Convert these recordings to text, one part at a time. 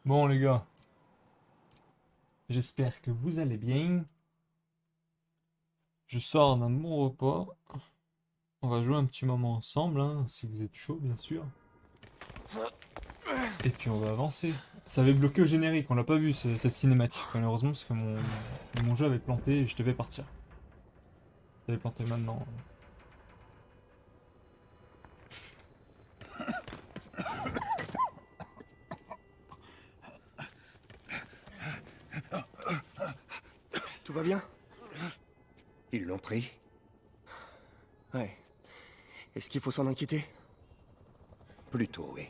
Bon les gars, j'espère que vous allez bien. Je sors d'un bon repas. On va jouer un petit moment ensemble, hein, si vous êtes chaud bien sûr. Et puis on va avancer. Ça avait bloqué au générique, on l'a pas vu cette cinématique malheureusement parce que mon jeu avait planté et je devais partir. Ça avait planté maintenant. Tout va bien? Ils l'ont pris? Ouais. Est-ce qu'il faut s'en inquiéter? Plutôt, oui.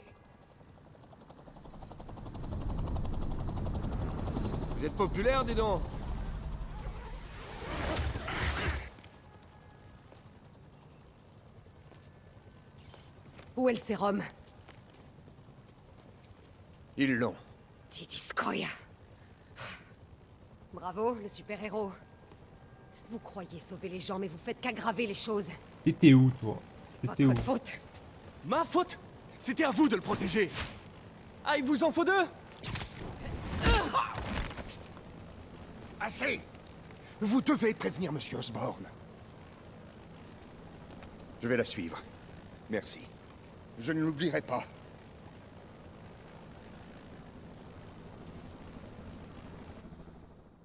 Vous êtes populaire, dis donc. Où est le sérum? Ils l'ont. Tidiskoya. Bravo, le super-héros. Vous croyez sauver les gens, mais vous faites qu'aggraver les choses. T'étais où toi? C'est T'étais où? votre faute. Ma faute? C'était à vous de le protéger. Ah, il vous en faut deux? Assez! Vous devez prévenir Monsieur Osborn. Je vais la suivre. Merci. Je ne l'oublierai pas.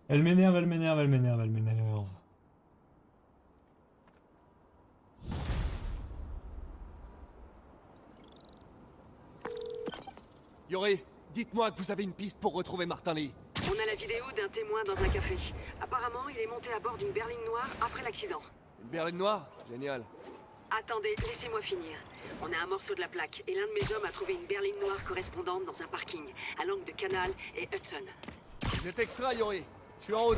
Elle m'énerve, elle m'énerve, elle m'énerve, elle m'énerve. Yori, dites-moi que vous avez une piste pour retrouver Martin Lee. On a la vidéo d'un témoin dans un café. Apparemment, il est monté à bord d'une berline noire après l'accident. Une berline noire? Génial. Attendez, laissez-moi finir. On a un morceau de la plaque, et l'un de mes hommes a trouvé une berline noire correspondante dans un parking, à l'angle de Canal et Hudson. Vous êtes extra, Yori. Je suis en route.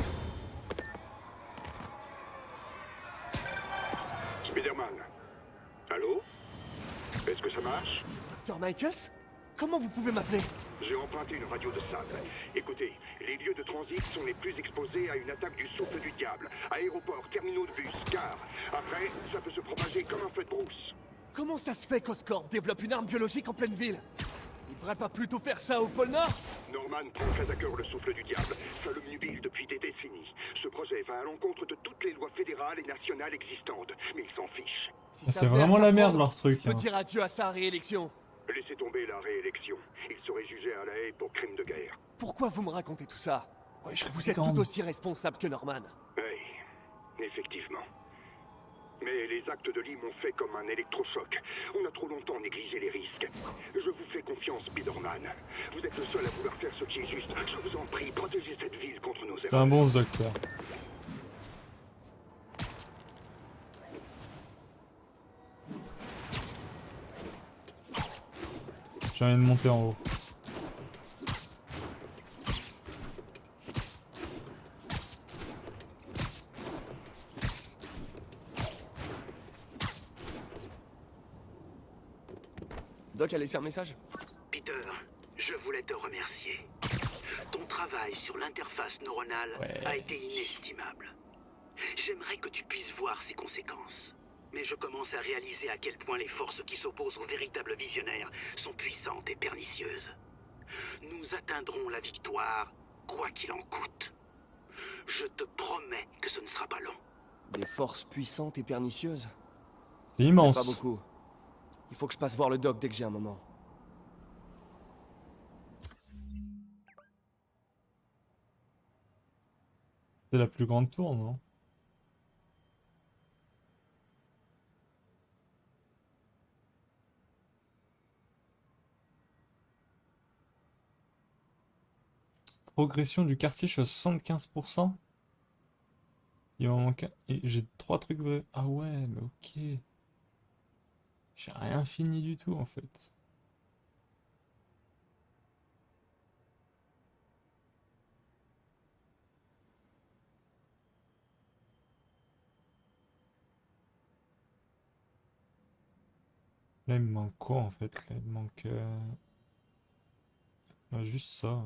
Spider-Man. Allô? Est-ce que ça marche? Dr. Michaels? Comment vous pouvez m'appeler? J'ai emprunté une radio de SAT. Écoutez, les lieux de transit sont les plus exposés à une attaque du souffle du diable. Aéroports, terminaux de bus, gares. Après, ça peut se propager comme un feu de brousse. Comment ça se fait qu'Oscorp développe une arme biologique en pleine ville? Il devrait pas plutôt faire ça au pôle Nord? Norman prend très à cœur le souffle du diable. Ça le mubile depuis des décennies. Ce projet va à l'encontre de toutes les lois fédérales et nationales existantes. Mais il s'en fiche. Si Ah, ça c'est venait à vraiment la merde s'apprendre, leur truc. il peut Hein. dire adieu à sa réélection. Laissez tomber la réélection. Il serait jugé à La Haye pour crime de guerre. Pourquoi vous me racontez tout ça? Ouais, je Vous êtes tout aussi responsable que Norman. Oui, effectivement. Mais les actes de Lee m'ont fait comme un électrochoc. On a trop longtemps négligé les risques. Je vous fais confiance, Spider-Man. Vous êtes le seul à vouloir faire ce qui est juste. Je vous en prie, protégez cette ville contre nos C'est erreurs. un bon ce docteur. J'ai envie de monter en haut. Doc a laissé un message? Peter, je voulais te remercier. Ton travail sur l'interface neuronale Ouais. a été inestimable. J'aimerais que tu puisses voir ses conséquences. Mais je commence à réaliser à quel point les forces qui s'opposent aux véritables visionnaires sont puissantes et pernicieuses. Nous atteindrons la victoire, quoi qu'il en coûte. Je te promets que ce ne sera pas long. Des forces puissantes et pernicieuses? C'est Pas immense. beaucoup. Il faut que je passe voir le doc dès que j'ai un moment. C'est la plus grande tour, non? Progression du quartier, je suis à 75%. Il m'en manque un. Et j'ai 3 trucs. Ah ouais, mais ok. J'ai rien fini du tout en fait. Là, il me manque quoi en fait? Là, il me manque juste ça.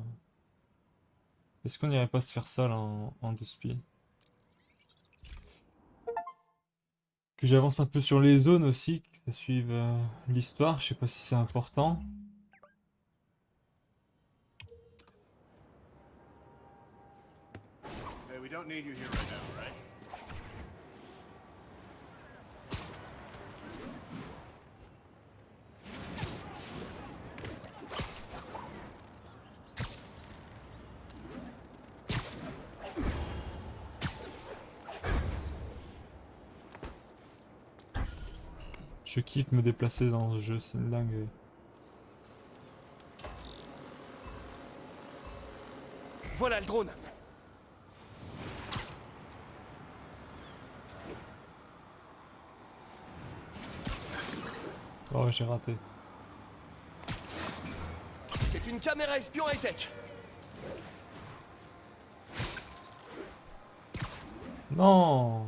Est-ce qu'on irait pas se faire ça là en deux spi? Que j'avance un peu sur les zones aussi, que ça suive l'histoire. Je sais pas si c'est important. don't need you here right now, right? Je kiffe me déplacer dans ce jeu, c'est une dinguerie. Voilà le drone. Oh, j'ai raté. C'est une caméra espion high-tech. Non!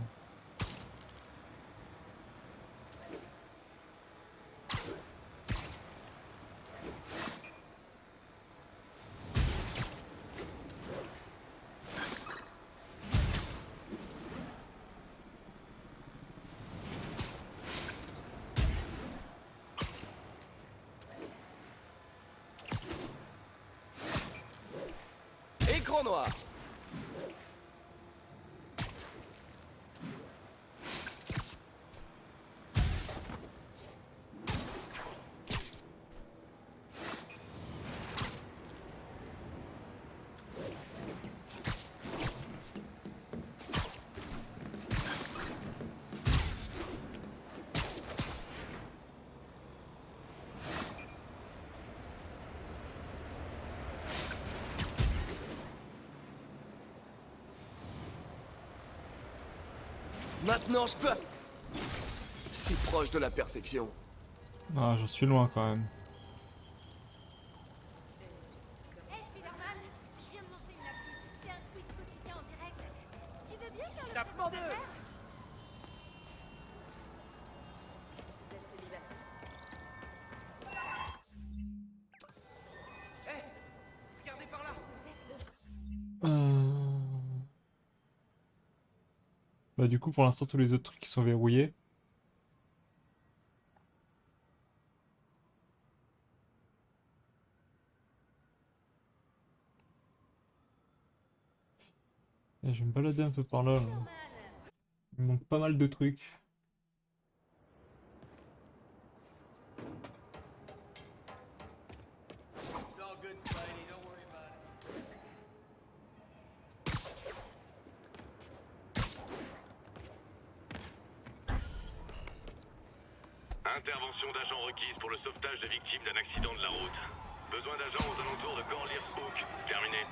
Écran noir. Maintenant, je peux... Si proche de la perfection. Ah, j'en suis loin quand même. Hey Spider-Man, je viens de monter une appli. C'est un quiz quotidien en direct. Tu veux bien faire le premier affaire? Vous êtes célibataire? Hé, regardez par là. Vous êtes le... Bah du coup pour l'instant tous les autres trucs qui sont verrouillés. Et je vais me balader un peu par là. Il me manque pas mal de trucs. Intervention d'agents requise pour le sauvetage de victimes d'un accident de la route. Besoin d'agents aux alentours de Corliss Hook. Terminé.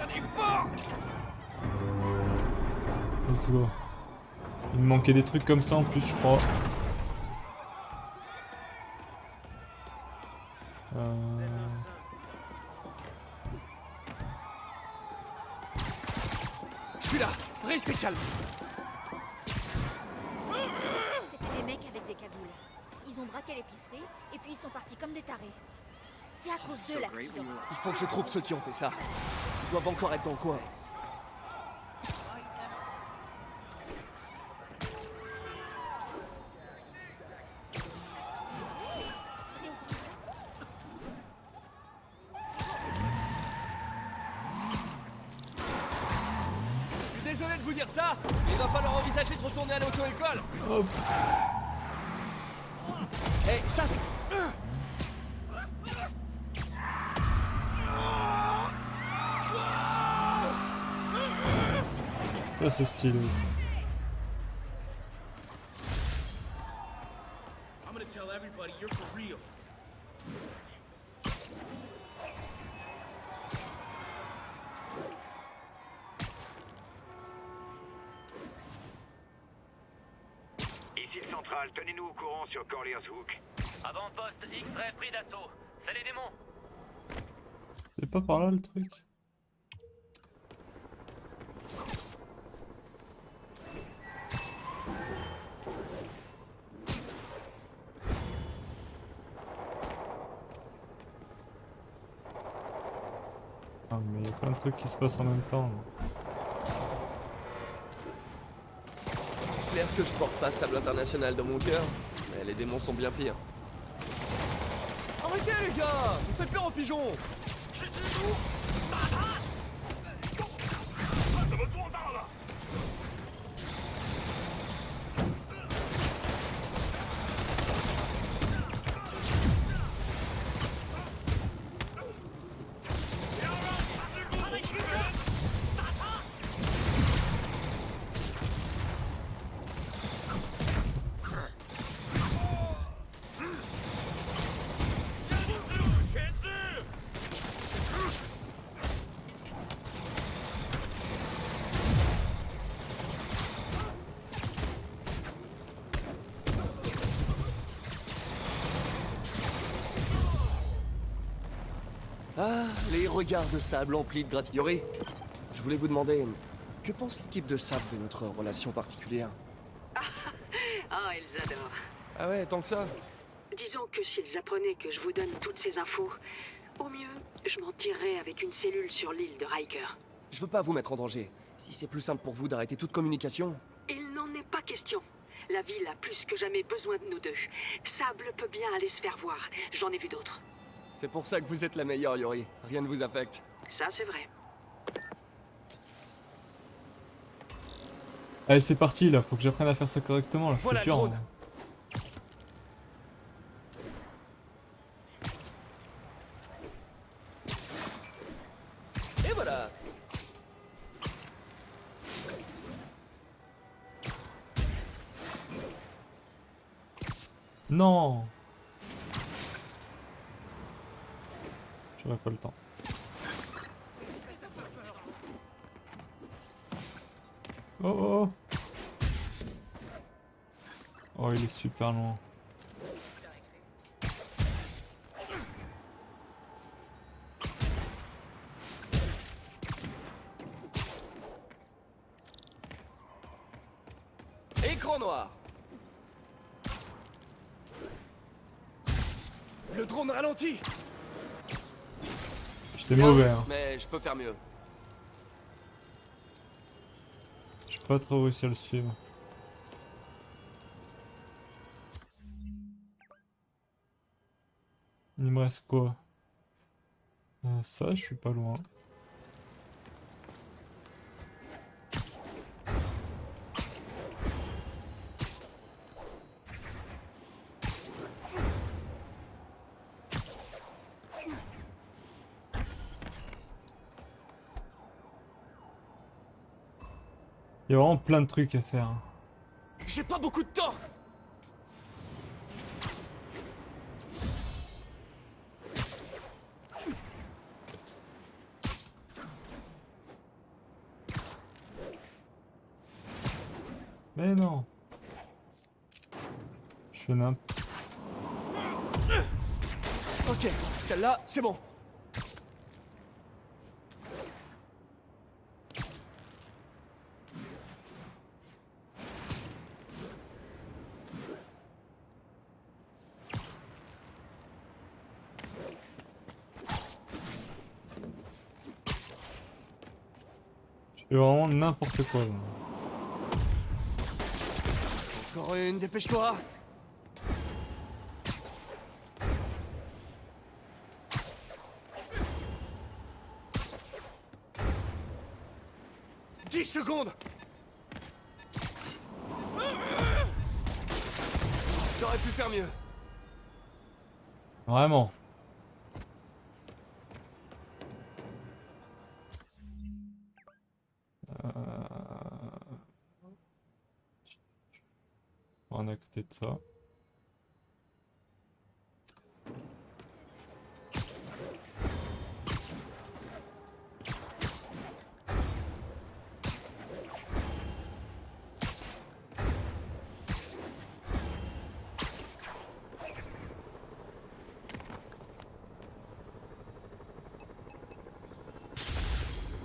Un effort. Let's go. Il me manquait des trucs comme ça en plus je crois. Je suis là. Restez calme. C'était des mecs avec des cagoules. Ils ont braqué l'épicerie et puis ils sont partis comme des tarés. C'est à cause d'eux l'accident. Il faut que je trouve ceux qui ont fait ça. Ils doivent encore être dans le coin. Je suis désolé de vous dire ça, mais il va falloir envisager de retourner à l'auto-école. Hop. Eh, ça c'est... Là c'est stylé aussi. I'm gonna tell everybody you're for real. Ici le central, tenez-nous au courant sur Corliss Hook. Avant-poste X-Ray pris d'assaut. C'est les démons. C'est pas par là le truc? Ah mais il y a plein de trucs qui se passent en même temps. Là. Clair que je porte pas Sable International dans mon cœur, mais les démons sont bien pires. Arrêtez les gars! Vous faites peur aux pigeons! Ah, les regards de sable emplis de gratitude. Yori, je voulais vous demander, que pense l'équipe de sable de notre relation particulière? Ah, ils adorent. Ah ouais, tant que ça? Disons que s'ils apprenaient que je vous donne toutes ces infos, au mieux, je m'en tirerais avec une cellule sur l'île de Riker. Je veux pas vous mettre en danger. Si c'est plus simple pour vous d'arrêter toute communication... Il n'en est pas question. La ville a plus que jamais besoin de nous deux. Sable peut bien aller se faire voir. J'en ai vu d'autres. C'est pour ça que vous êtes la meilleure, Yori. Rien ne vous affecte. Ça, c'est vrai. Allez, c'est parti là, faut que j'apprenne à faire ça correctement là, c'est Voilà le dur. drone. Hein. Et voilà. Non! J'aurais pas le temps. Oh oh! Oh, il est super loin. Écran noir. Le drone ralentit. J'étais mauvais, hein. Mais je peux faire mieux. J'ai pas trop réussi à le suivre. Il me reste quoi? Ça, je suis pas loin. Il y a vraiment plein de trucs à faire. Hein. J'ai pas beaucoup de temps. Mais non. Je fais n'importe. Ok, celle-là, c'est bon. Je fais vraiment n'importe quoi. Là. Encore une, dépêche-toi. « 10 secondes. J'aurais pu faire mieux. Vraiment. On est à côté de ça.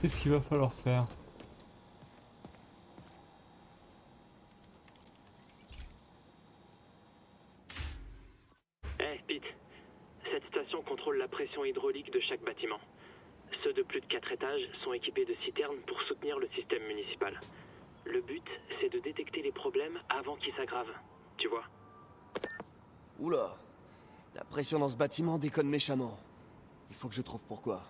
Qu'est-ce qu'il va falloir faire? Eh, Pete. Cette station contrôle la pression hydraulique de chaque bâtiment. Ceux de plus de 4 étages sont équipés de citernes pour soutenir le système municipal. Le but, c'est de détecter les problèmes avant qu'ils s'aggravent. Tu vois? Oula. La pression dans ce bâtiment déconne méchamment. Il faut que je trouve pourquoi.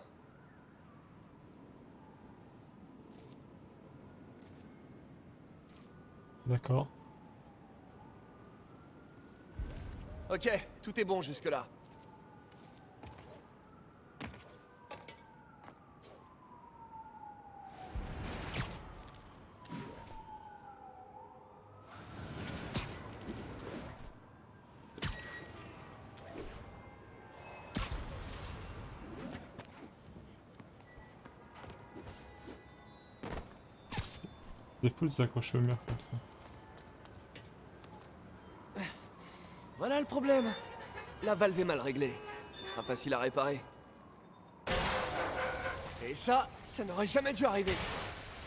D'accord. Ok, tout est bon jusque-là. C'est fou de s'accrocher au mur comme ça. Voilà le problème. La valve est mal réglée. Ce sera facile à réparer. Et ça n'aurait jamais dû arriver.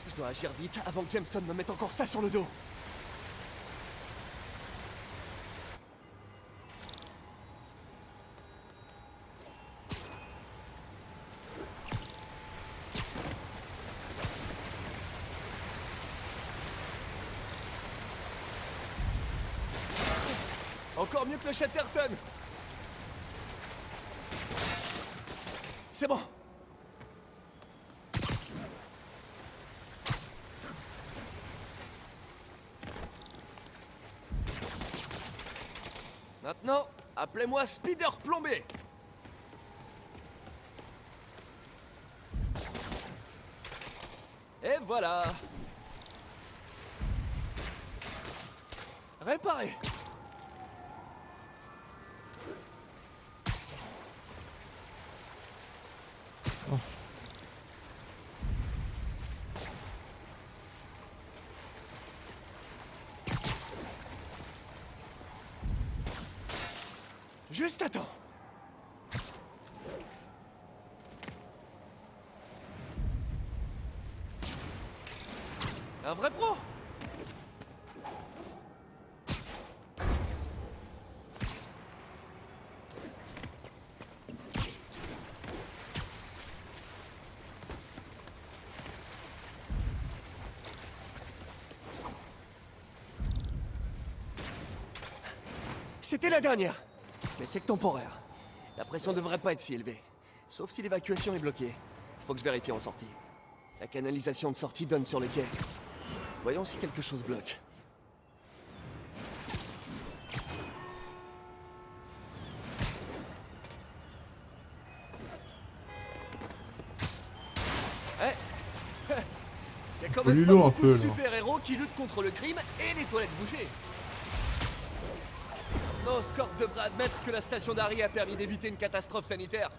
Je dois agir vite avant que Jameson me mette encore ça sur le dos. Encore mieux que le Chatterton. C'est bon. Maintenant, appelez-moi Spider Plombé. Et voilà. Réparé. Juste à temps. Un vrai pro. C'était la dernière. Mais c'est que temporaire. La pression devrait pas être si élevée. Sauf si l'évacuation est bloquée. Faut que je vérifie en sortie. La canalisation de sortie donne sur les quais. Voyons si quelque chose bloque. Il y a quand même pas lourd un beaucoup peu, de là. super-héros qui luttent contre le crime et les toilettes bouchées. Oscorp devrait admettre que la station d'Harry a permis d'éviter une catastrophe sanitaire.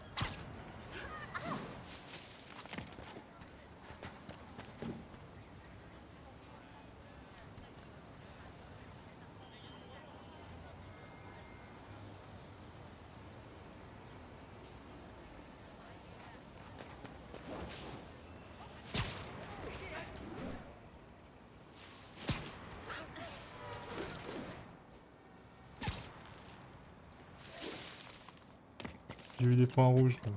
J'ai eu des points rouges là.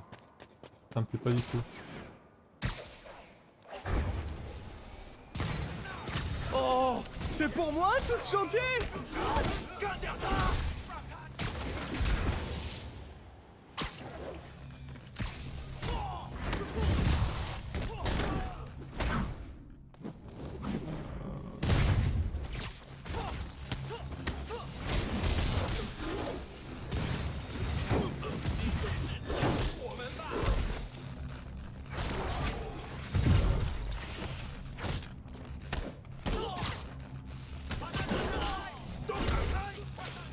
Ça me plaît pas du tout. Oh, c'est pour moi tout ce chantier?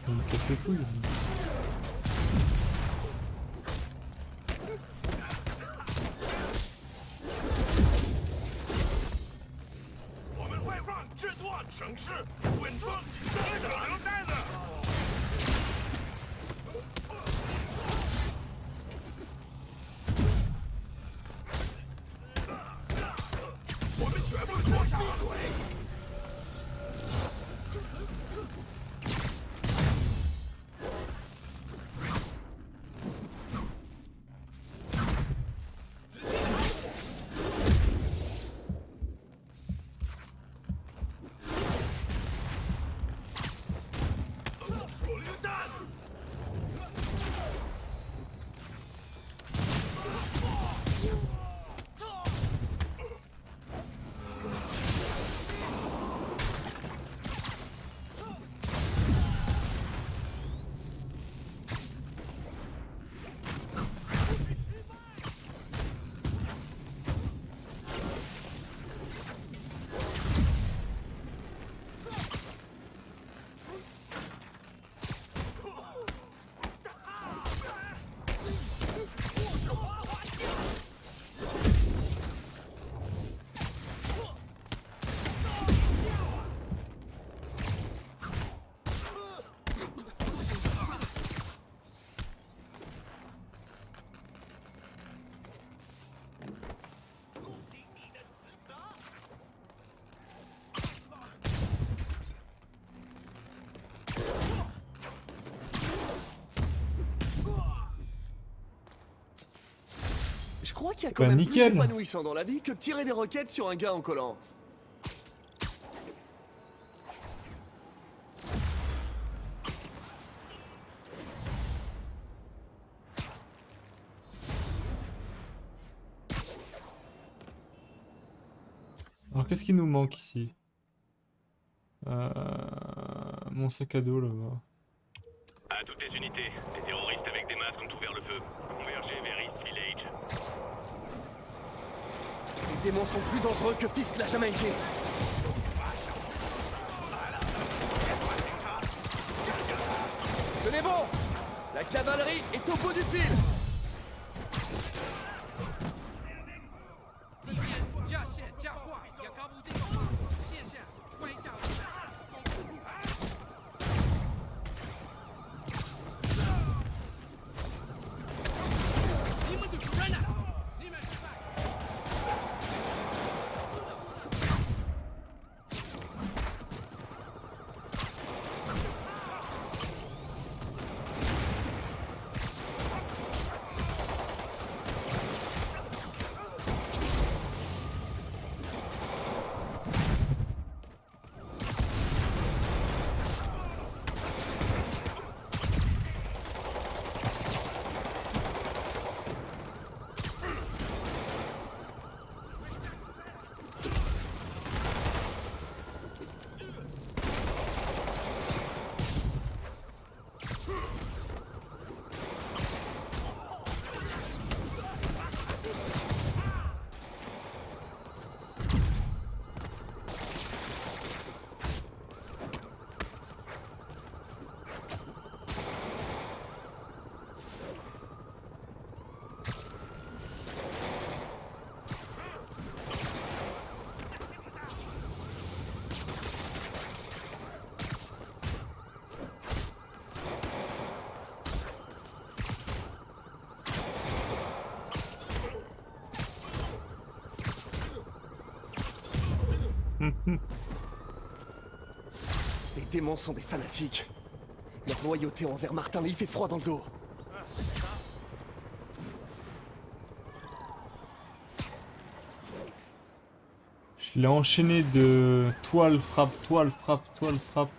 Ça me casse les couilles. crois qu'il y a quand Bah, même nickel. plus épanouissant dans la vie que de tirer des roquettes sur un gars en collant. Alors qu'est-ce qui nous manque ici? Mon sac à dos là-bas. À toutes les unités, des terroristes avec des masques ont ouvert le feu. Convergez vers East Village. Les démons sont plus dangereux que Fisk l'a jamais été. Tenez bon! La cavalerie est au bout du fil! Les démons sont des fanatiques. Leur loyauté envers Martin lui fait froid dans le dos. Je l'ai enchaîné de toile, frappe, toile, frappe, toile, frappe.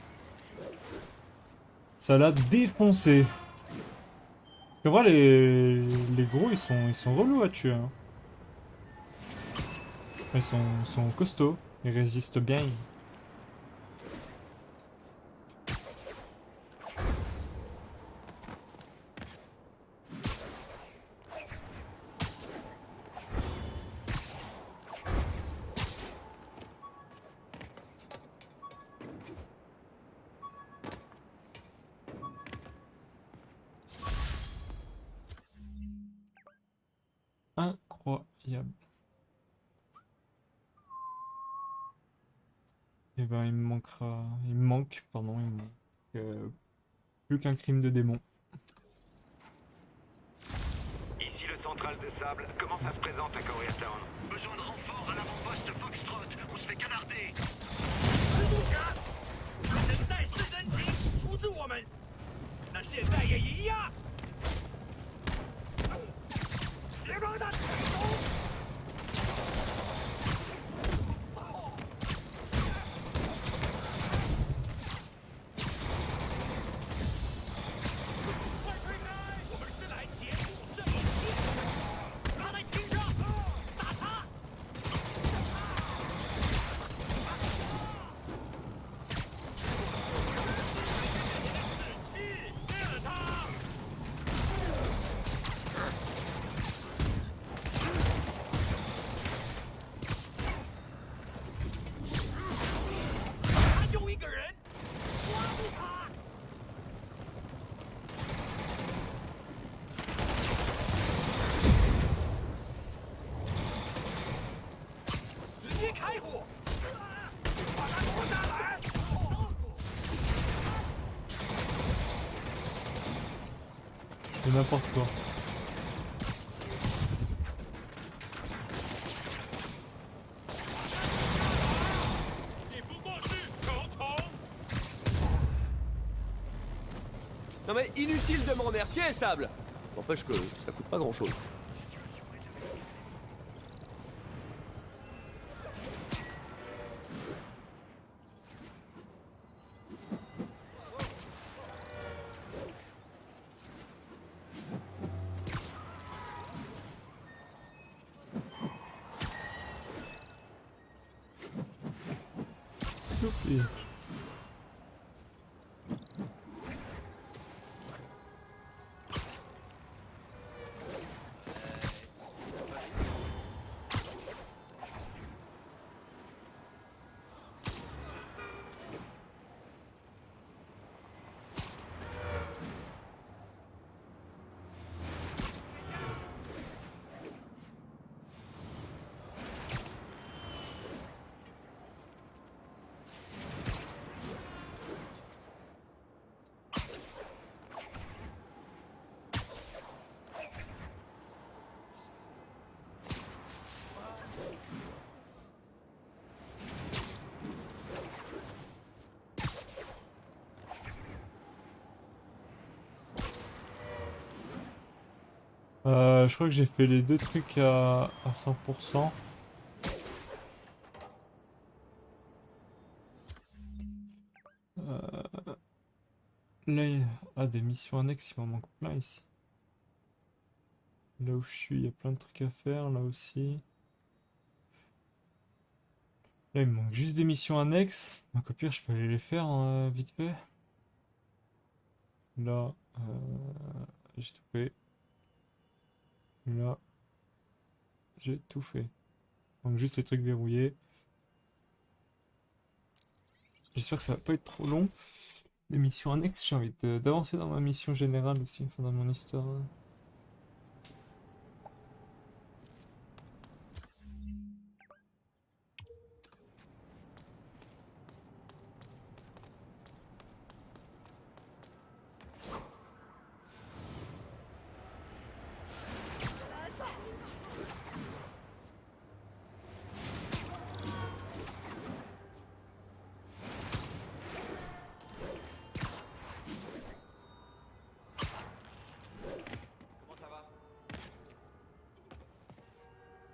Ça l'a défoncé. C'est vrai, les gros, ils sont relous à tuer. Hein. Ils sont costauds. Ils résistent bien. Incroyable. Et ben il me manquera. Il me manque plus qu'un crime de démon. Ici le central de sable. Comment ça se présente à Koreatown? Besoin de renfort à l'avant-poste Foxtrot. On se fait canarder. C'est n'importe quoi. Non mais inutile de me remercier, Sable. N'empêche que ça coûte pas grand-chose. choper. Je crois que j'ai fait les deux trucs à 100%. Là, il y a des missions annexes, il m'en manque plein ici. Là où je suis, il y a plein de trucs à faire, là aussi. Là, il me manque juste des missions annexes. Donc au pire, je peux aller les faire vite fait. Là, j'ai tout fait. Là, j'ai tout fait. Donc juste les trucs verrouillés. J'espère que ça va pas être trop long. Les missions annexes, j'ai envie d'avancer dans ma mission générale aussi, enfin dans mon histoire.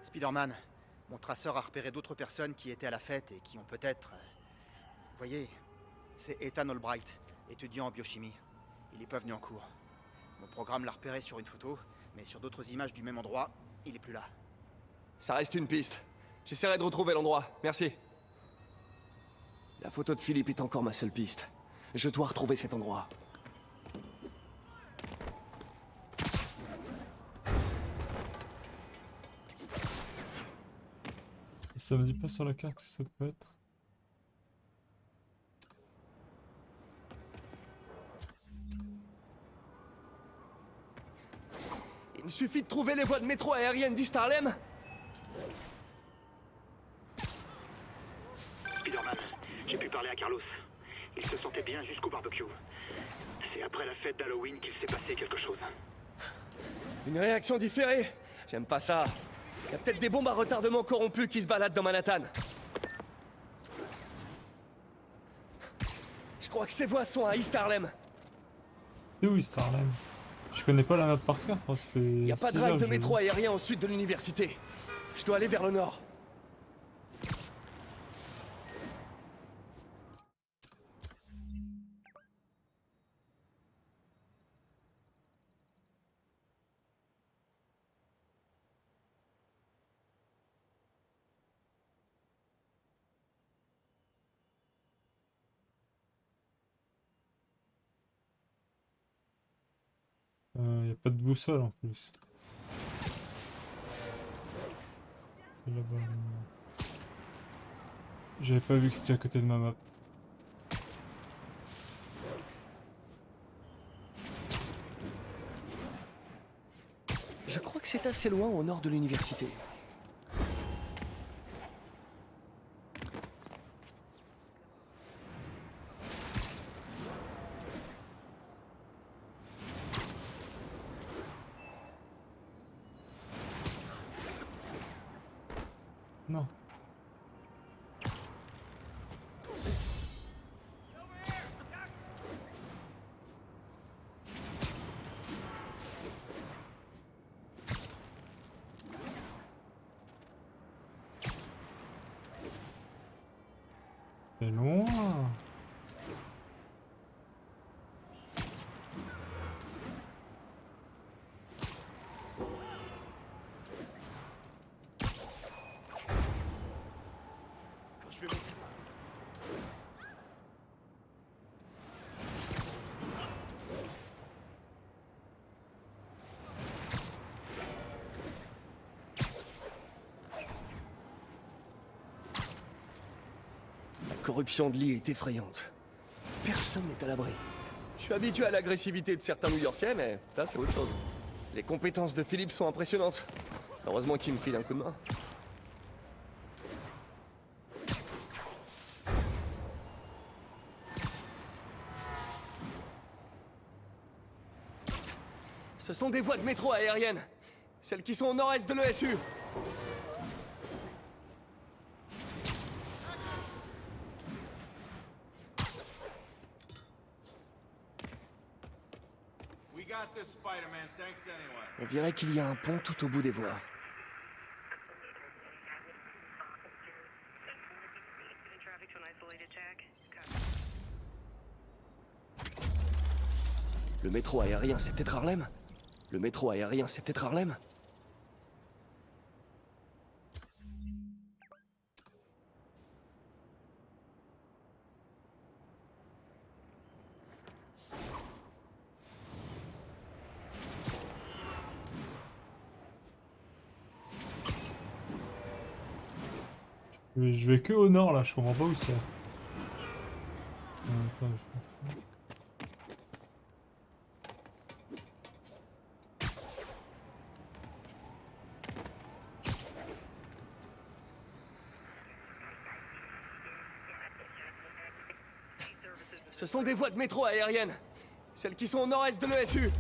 Spider-Man, mon traceur a repéré d'autres personnes qui étaient à la fête et qui ont peut-être... Vous voyez, c'est Ethan Albright, étudiant en biochimie. Il est pas venu en cours. Mon programme l'a repéré sur une photo, mais sur d'autres images du même endroit, il est plus là. Ça reste une piste. J'essaierai de retrouver l'endroit. Merci. La photo de Philippe est encore ma seule piste. Je dois retrouver cet endroit. Ça me dit pas sur la carte que ça peut être. Il me suffit de trouver les voies de métro aériennes d'East Harlem. Spider-Man, j'ai pu parler à Carlos. Il se sentait bien jusqu'au barbecue. C'est après la fête d'Halloween qu'il s'est passé quelque chose. Une réaction différée. J'aime pas ça. Il y a peut-être des bombes à retardement corrompues qui se baladent dans Manhattan. Je crois que ces voies sont à East Harlem. C'est où East Harlem? Je connais pas la map par cœur, ça fait... Il n'y a pas de 6 drive heures de que je métro joue. aérien au sud de l'université. Je dois aller vers le nord. Y a pas de boussole en plus. C'est là-bas. J'avais pas vu que c'était à côté de ma map. Je crois que c'est assez loin au nord de l'université. Non. corruption de Lee est effrayante. Personne n'est à l'abri. Je suis habitué à l'agressivité de certains New-Yorkais, mais là, c'est autre chose. Les compétences de Philippe sont impressionnantes. Heureusement qu'il me file un coup de main. Ce sont des voies de métro aériennes. Celles qui sont au nord-est de l'ESU. On dirait qu'il y a un pont tout au bout des voies. Le métro aérien, c'est peut-être Harlem? Le métro aérien, c'est peut-être Harlem? Je vais que au nord là, je comprends pas où c'est. Attends, je vais faire ça. Ce sont des voies de métro aériennes. Celles qui sont au nord-est de l'ESU.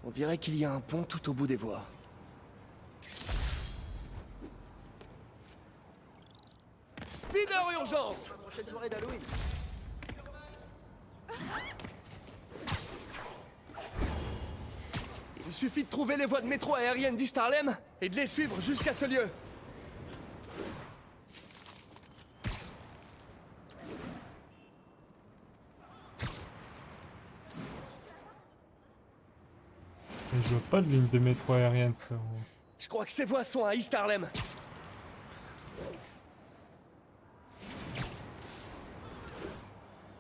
On dirait qu'il y a un pont tout au bout des voies. Speeder urgence! Prochaine soirée d'Halloween. Il suffit de trouver les voies de métro aériennes d'East Harlem et de les suivre jusqu'à ce lieu. Mais je vois pas de ligne de métro aérienne, frérot. Je crois que ces voies sont à East Harlem.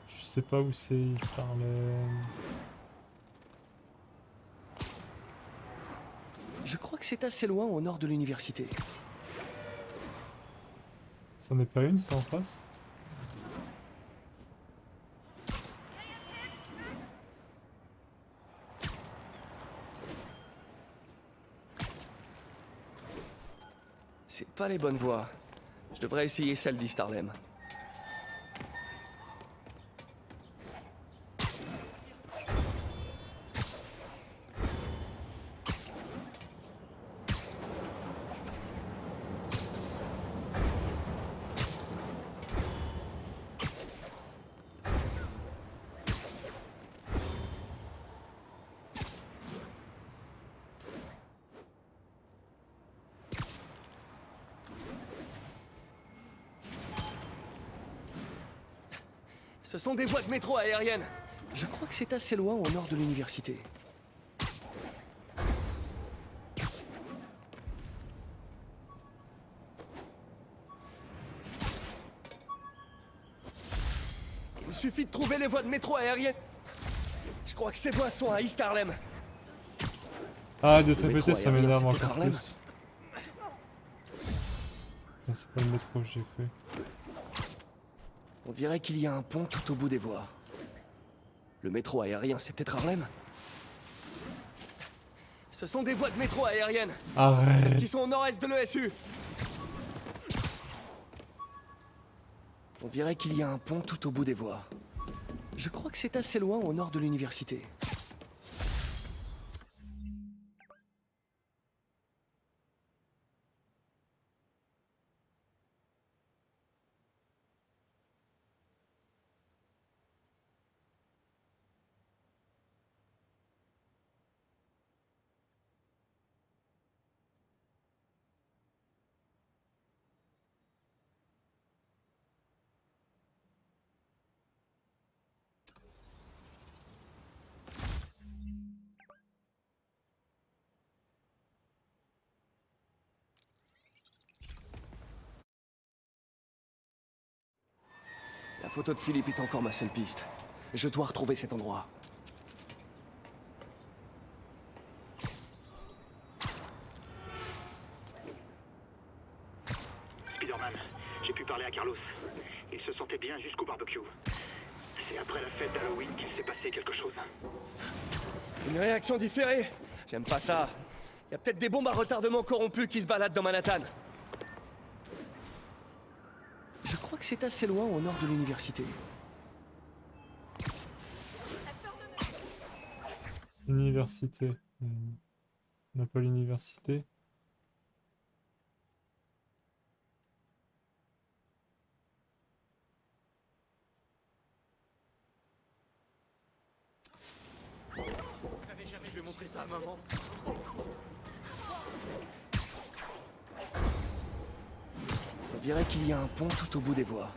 Je sais pas où c'est, Starlem. Je crois que c'est assez loin au nord de l'université. C'en est pas une, c'est en face? C'est pas les bonnes voies. Je devrais essayer celle d'East Harlem. Ce sont des voies de métro aériennes. Je crois que c'est assez loin au nord de l'université. Il suffit de trouver les voies de métro aériennes. Je crois que ces voies sont à East Harlem. Ah, de te Le métro répéter, ça aérien, m'énerve c'est peut-être encore Harlem. plus. Ah, c'est pas le métro que j'ai fait. On dirait qu'il y a un pont tout au bout des voies. Le métro aérien, c'est peut-être Harlem? Ce sont des voies de métro aériennes. Arrête. Celles qui sont au nord-est de l'ESU. On dirait qu'il y a un pont tout au bout des voies. Je crois que c'est assez loin au nord de l'université. photo de Philippe est encore ma seule piste. Je dois retrouver cet endroit. Spider-Man, j'ai pu parler à Carlos. Il se sentait bien jusqu'au barbecue. C'est après la fête d'Halloween qu'il s'est passé quelque chose. Une réaction différée. J'aime pas ça. Y a peut-être des bombes à retardement corrompues qui se baladent dans Manhattan. Je crois que c'est assez loin au nord de l'université. Université. On n'a pas l'université. Je vais montrer ça à maman. On dirait qu'il y a un pont tout au bout des voies.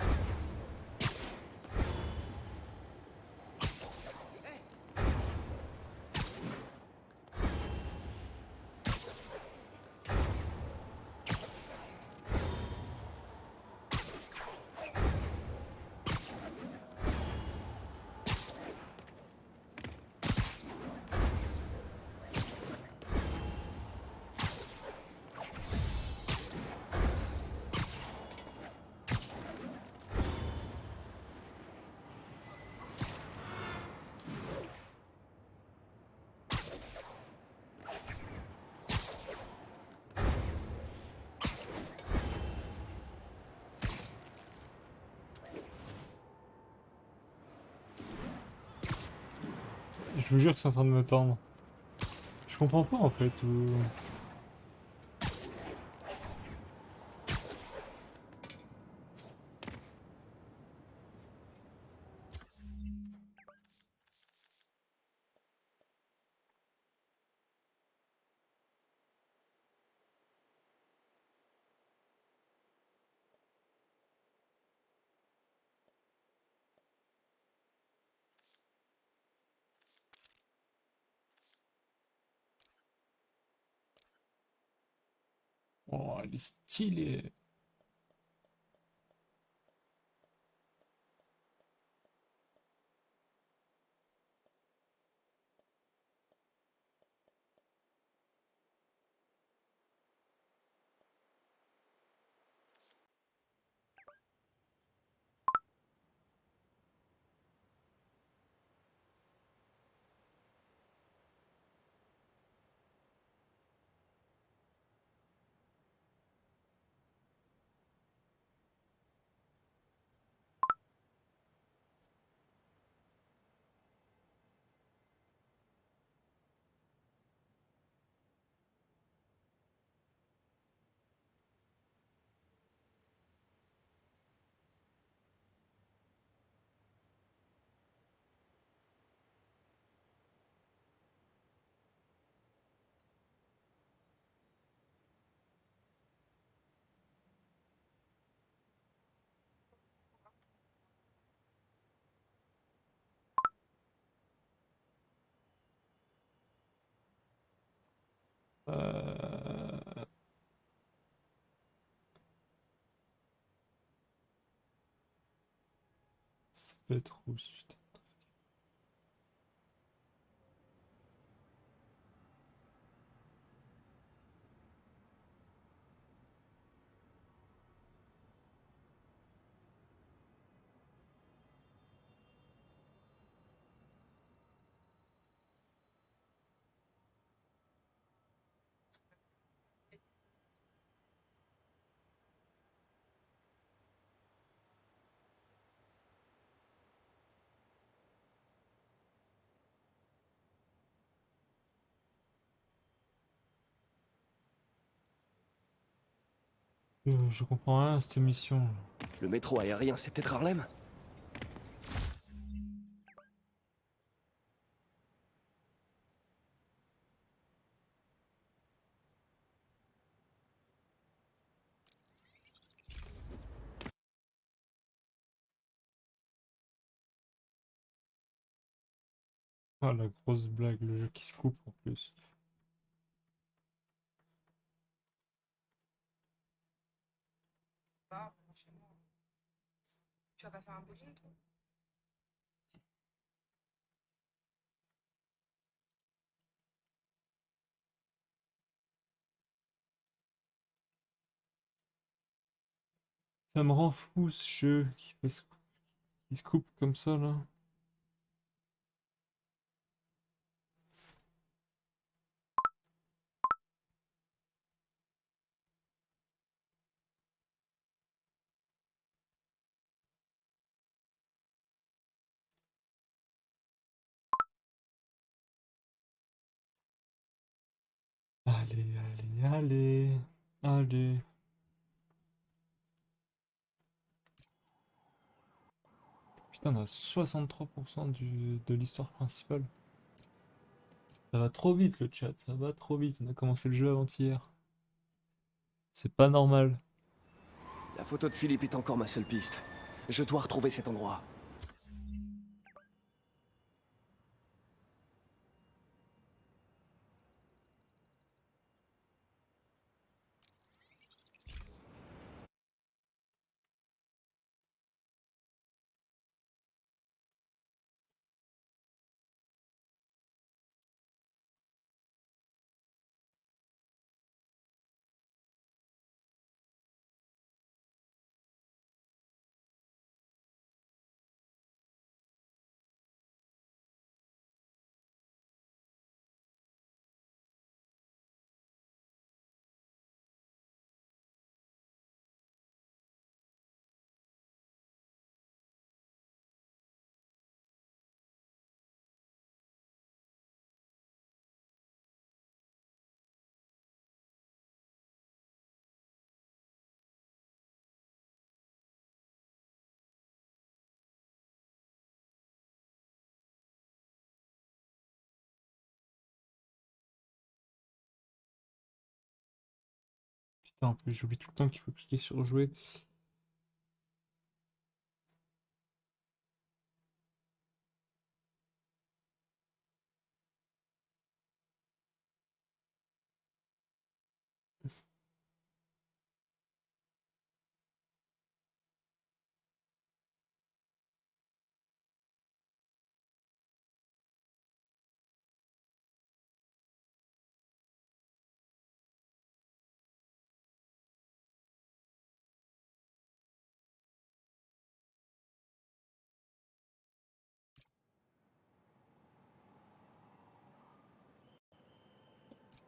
Je vous jure que c'est en train de me tendre. Je comprends pas en fait. Oh, elle est stylée. Euh... Ça peut être où ce putain. Je comprends rien à cette mission. Le métro aérien, c'est peut-être Harlem? Ah, la grosse blague, le jeu qui se coupe en plus. Tu vas pas faire un bowling, toi? Ça me rend fou ce jeu qui se coupe comme ça là. Allez, allez, allez, allez. Putain, on a 63% de l'histoire principale. Ça va trop vite le chat, ça va trop vite. On a commencé le jeu avant-hier. C'est pas normal. La photo de Philippe est encore ma seule piste. Je dois retrouver cet endroit. Putain, en plus j'oublie tout le temps qu'il faut cliquer sur jouer.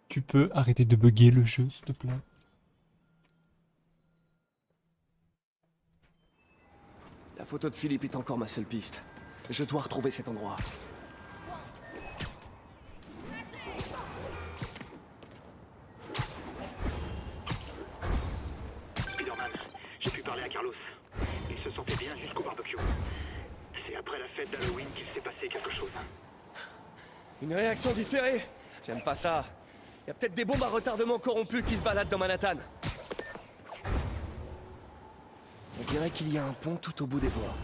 Tu peux arrêter de bugger le jeu, s'il te plaît? La photo de Philippe est encore ma seule piste. Je dois retrouver cet endroit. Spider-Man, j'ai pu parler à Carlos. Il se sentait bien jusqu'au barbecue. C'est après la fête d'Halloween qu'il s'est passé quelque chose. Une réaction différée. J'aime pas ça. Y a peut-être des bombes à retardement corrompues qui se baladent dans Manhattan. On dirait qu'il y a un pont tout au bout des voies.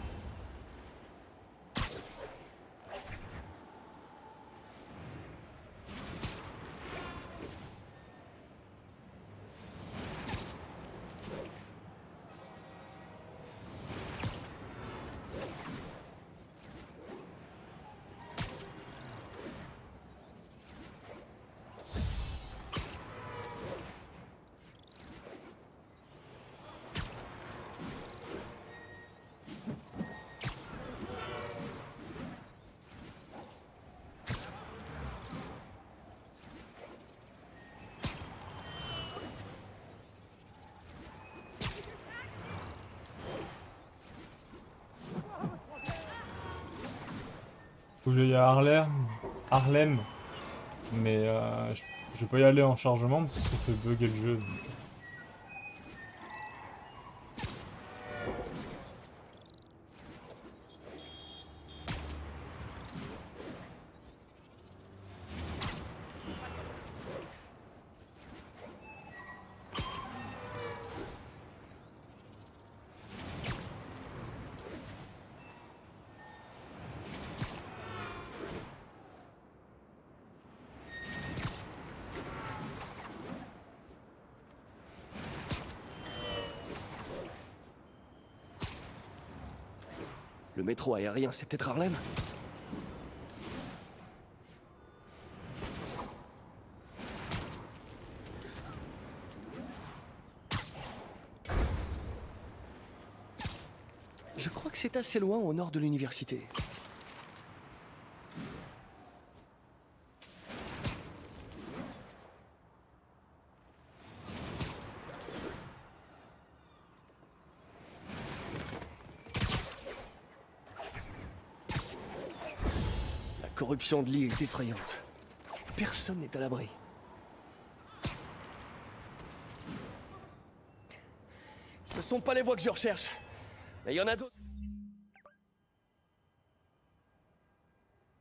Faut que j'aille à Harlem. Mais je vais pas y aller en chargement parce que ça fait bugger le jeu. Donc. Le métro aérien, c'est peut-être Harlem? Je crois que c'est assez loin au nord de l'université. La corruption de Lee est effrayante. Personne n'est à l'abri. Ce sont pas les voies que je recherche. Mais il y en a d'autres.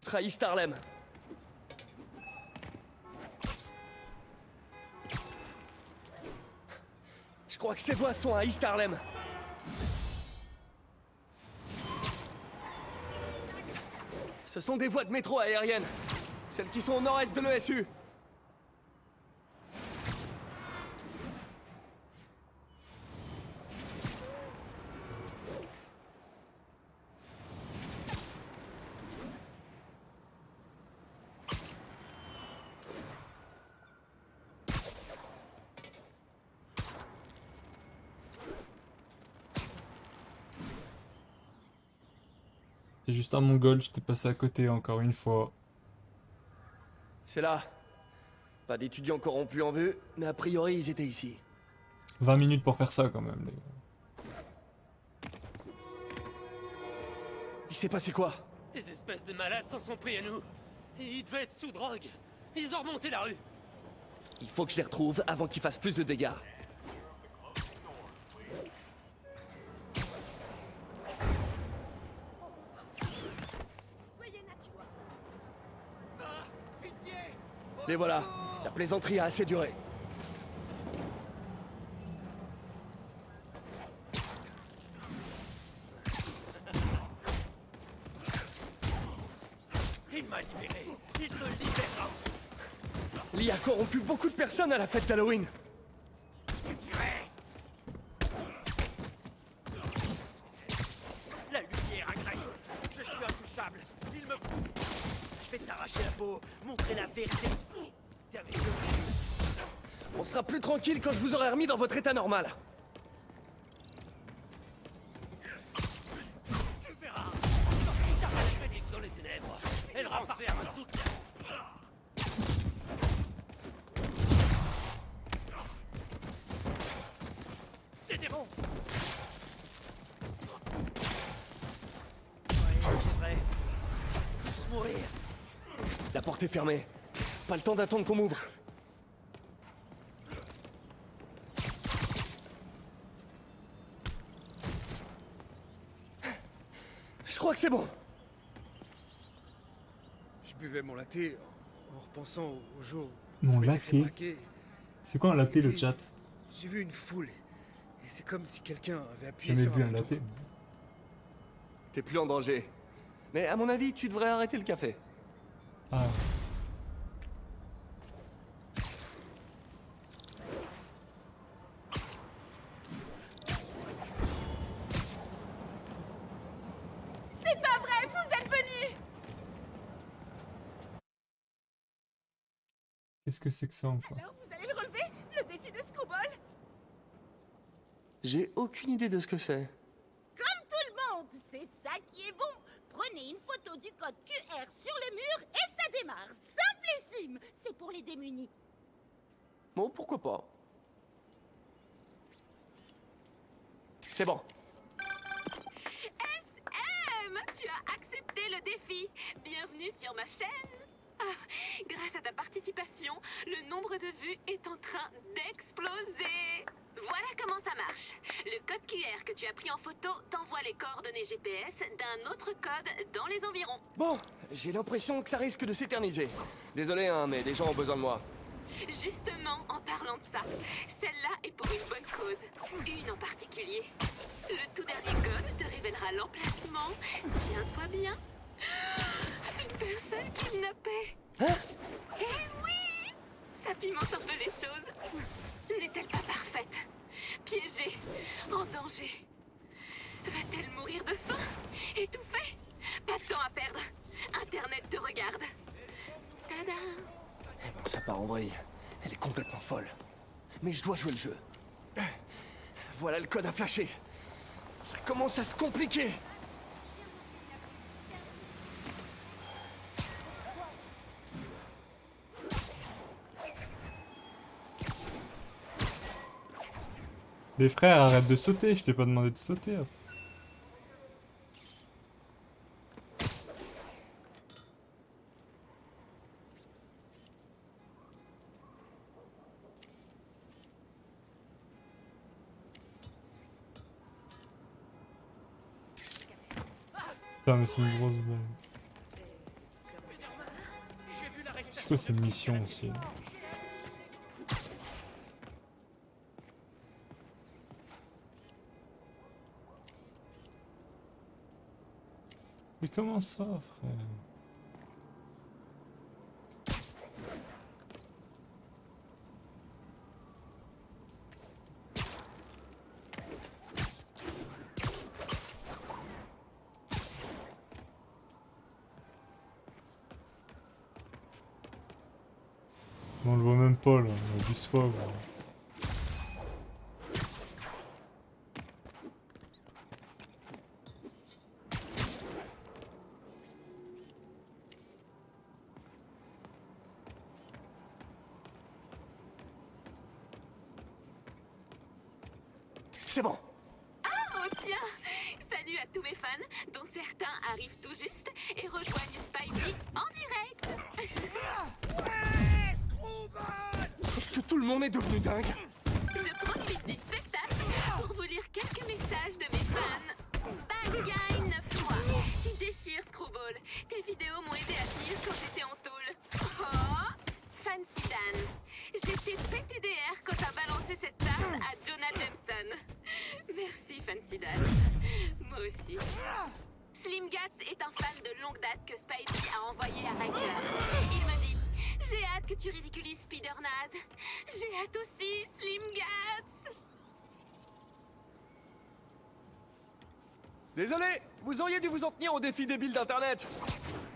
Trahissent Harlem. Je crois que ces voies sont à East Harlem. Ce sont des voies de métro aériennes. Celles qui sont au nord-est de l'ESU. C'est juste un mongol, je t'ai passé à côté encore une fois. C'est là. Pas d'étudiants corrompus en vue, mais a priori ils étaient ici. 20 minutes pour faire ça quand même, les gars. Il s'est passé quoi? Des espèces de malades s'en sont pris à nous. Ils devaient être sous drogue. Ils ont remonté la rue. Il faut que je les retrouve avant qu'ils fassent plus de dégâts. Les voilà. La plaisanterie a assez duré. Il m'a libéré. Il te libérera. Lee a corrompu beaucoup de personnes à la fête d'Halloween. La lumière a graillé. Je suis intouchable. Il me... Je vais t'arracher la peau, montrer la vérité. On sera plus tranquille quand je vous aurai remis dans votre état normal. Tu verras. Je t'arracherai dans les ténèbres. Elle renferme toute la... Des démons. Ouais, c'est vrai. Tous mourir. La porte est fermée. Pas le temps d'attendre qu'on m'ouvre. Je crois que c'est bon. Je buvais mon latte en repensant au jour. Mon où je m'étais latte? fait braquer. C'est quoi un latte, Et le puis, chat? J'ai vu une foule. Et c'est comme si quelqu'un avait appuyé Jamais sur vu un un bouton. latte. T'es plus en danger. Mais à mon avis, tu devrais arrêter le café. Ah. C'est pas vrai, vous êtes venus! Qu'est-ce que c'est que ça encore? Alors, vous allez le relever? Le défi de Screwball? J'ai aucune idée de ce que c'est. Comme tout le monde, c'est ça qui est bon. Prenez une photo du code QR sur le mur et ça démarre. Simplissime. C'est pour les démunis. Bon, pourquoi pas. C'est bon. SM, tu as accepté le défi. Bienvenue sur ma chaîne. Ah, grâce à ta participation, le nombre de vues est en train d'exploser. Voilà comment ça marche. Le code QR que tu as pris en photo t'envoie les coordonnées GPS d'un autre code dans les environs. Bon, j'ai l'impression que ça risque de s'éterniser. Désolé, hein, mais les gens ont besoin de moi. Justement, en parlant de ça, celle-là est pour une bonne cause. Une en particulier. Le tout dernier code te révélera l'emplacement. Tiens-toi bien. Une personne kidnappée. Hein? Eh oui! Ça pimente un peu les choses. N'est-elle pas parfaite? Piégée, en danger. Va-t-elle mourir de faim? Étouffée? Bah en vrai, elle est complètement folle. Mais je dois jouer le jeu. Voilà le code à flasher. Ça commence à se compliquer. Les frères, arrête de sauter, je t'ai pas demandé de sauter. Hop. Putain, mais c'est une grosse blague. C'est quoi ces missions aussi? Mais comment ça, frère? On le voit même pas là, on a du soif. C'est bon. Ah, oh tiens! Salut à tous mes fans, dont certains arrivent tout juste et rejoignent Spidey en direct! Est-ce que tout le monde est devenu dingue? Je profite du spectacle pour vous lire quelques messages de mes fans. Bad Guy 9 fois. Tu déchires, Screwball. Tes vidéos m'ont aidé à tenir quand j'étais en tôle. Oh! Fancy Dan. J'étais PTDR quand t'as balancé cette tarte à Jonah Jameson. Merci, Fancy Dan. Moi aussi. Slim Gats est un fan de longue date que Spidey a envoyé à Riker. Il me dit: j'ai hâte que tu ridiculises Spider Naz. J'ai hâte aussi, Slim Gats. Désolé, vous auriez dû vous en tenir au défi débile d'internet.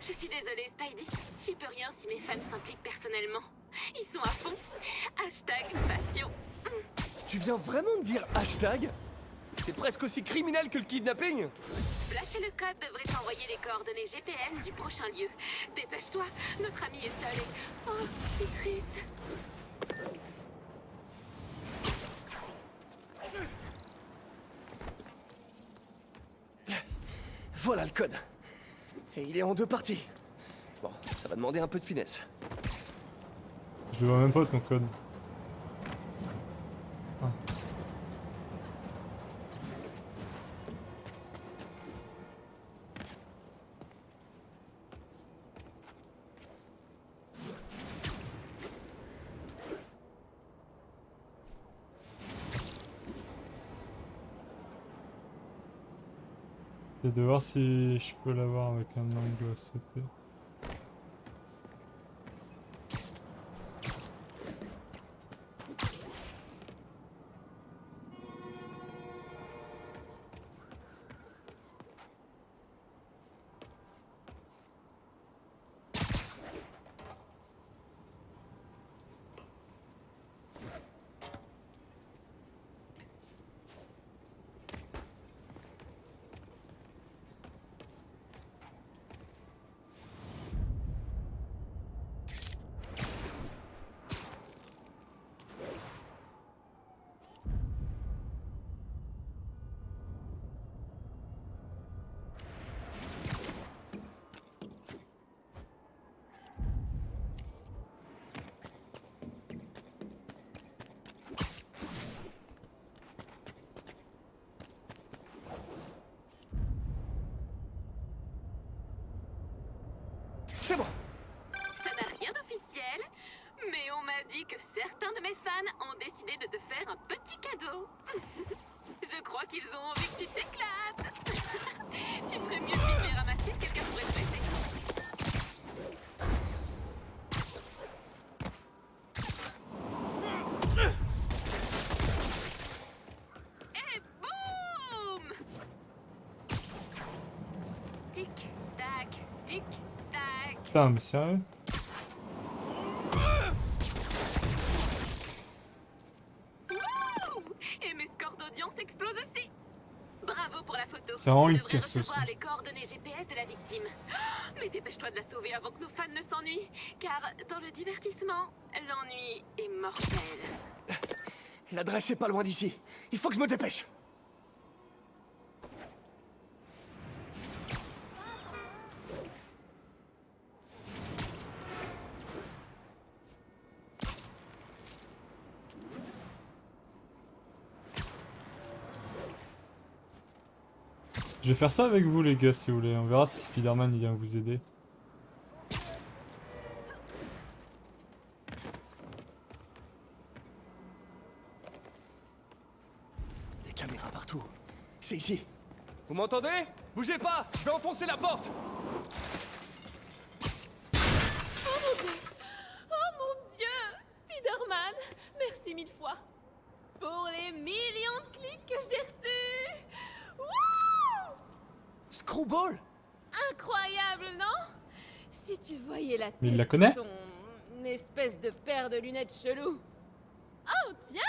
Je suis désolée, Spidey. J'y peux rien si mes fans s'impliquent personnellement. Ils sont à fond. Hashtag passion. Tu viens vraiment de dire hashtag? C'est presque aussi criminel que le kidnapping. Flash le code devrait t'envoyer les coordonnées GPS du prochain lieu. Dépêche-toi, notre ami est seul et... Oh, c'est triste. Voilà le code. Et il est en 2 parties. Bon, ça va demander un peu de finesse. Je vois même pas ton code. Ah. J'essaie de voir si je peux l'avoir avec un angle à sauter. C'est bon. Ça n'a rien d'officiel, mais on m'a dit que certains de mes fans ont décidé de te faire un petit cadeau. Je crois qu'ils ont envie que tu t'éclates. Tu ferais mieux de les ramasser, quelqu'un pourrait te prêter. Et boum! Tic-tac, tic-tac. Putain, mais sérieux? l'essence explose aussi. Bravo pour la photo. C'est vraiment Tu une devrais casse recevoir aussi. les coordonnées GPS de la victime. Oh, mais dépêche-toi de la sauver avant que nos fans ne s'ennuient. Car dans le divertissement, l'ennui est mortel. L'adresse est pas loin d'ici. Il faut que je me dépêche. Je vais faire ça avec vous les gars si vous voulez, on verra si Spider-Man il vient vous aider. Des caméras partout. C'est ici. Vous m'entendez? Bougez pas, je vais enfoncer la porte. Oh mon Dieu! Spider-Man, merci 1000 fois. Pour les millions de clics que j'ai reçus! Wouh! Screwball? Incroyable, non? Si tu voyais la tête Mais il la connaît? de ton espèce de paire de lunettes chelou. Oh tiens!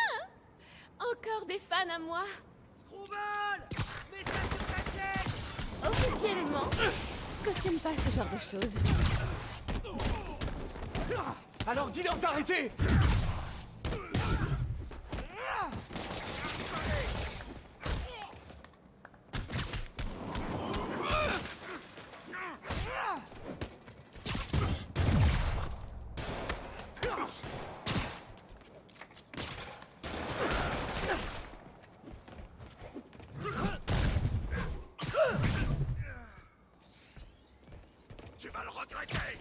Encore des fans à moi. Screwball! Mets ça sur ta chaîne! Officiellement, je cautionne pas ce genre de choses. Alors dis-leur d'arrêter. Tu vas le regretter.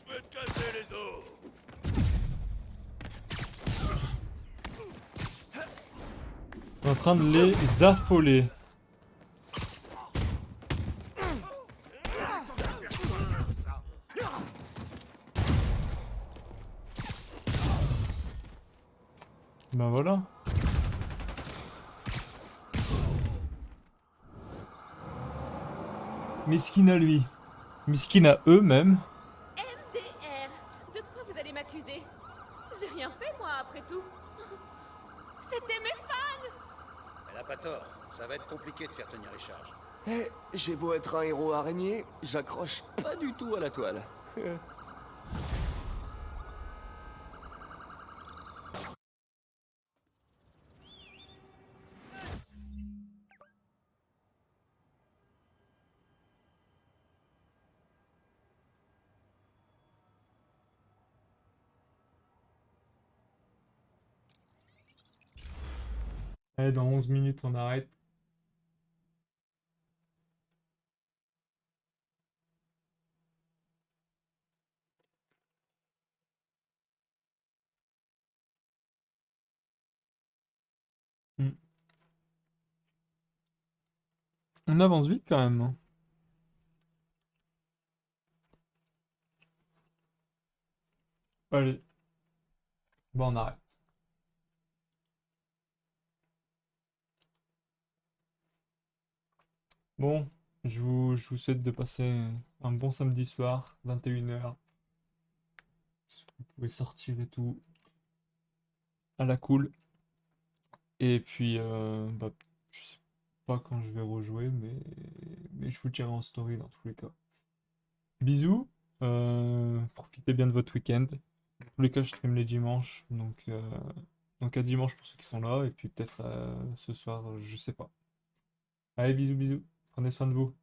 Je vais te casser les os. Je suis en train de les affoler. Ben voilà. Miskin à lui. Miskin à eux même. MDR, de quoi vous allez m'accuser? J'ai rien fait moi après tout. C'était mes fans! Elle a pas tort. Ça va être compliqué de faire tenir les charges. Eh, j'ai beau être un héros araignée, j'accroche pas du tout à la toile. Allez, dans 11 minutes on arrête. On avance vite quand même, hein. Allez. Bon, on arrête. Bon, je vous souhaite de passer un bon samedi soir, 21h. Vous pouvez sortir et tout. À la cool. Et puis, bah, je sais pas quand je vais rejouer, mais je vous dirai en story dans tous les cas. Bisous. Profitez bien de votre week-end. Dans tous les cas, je stream les dimanches. Donc à dimanche pour ceux qui sont là. Et puis peut-être ce soir, je sais pas. Allez, bisous, bisous. Prenez soin de vous.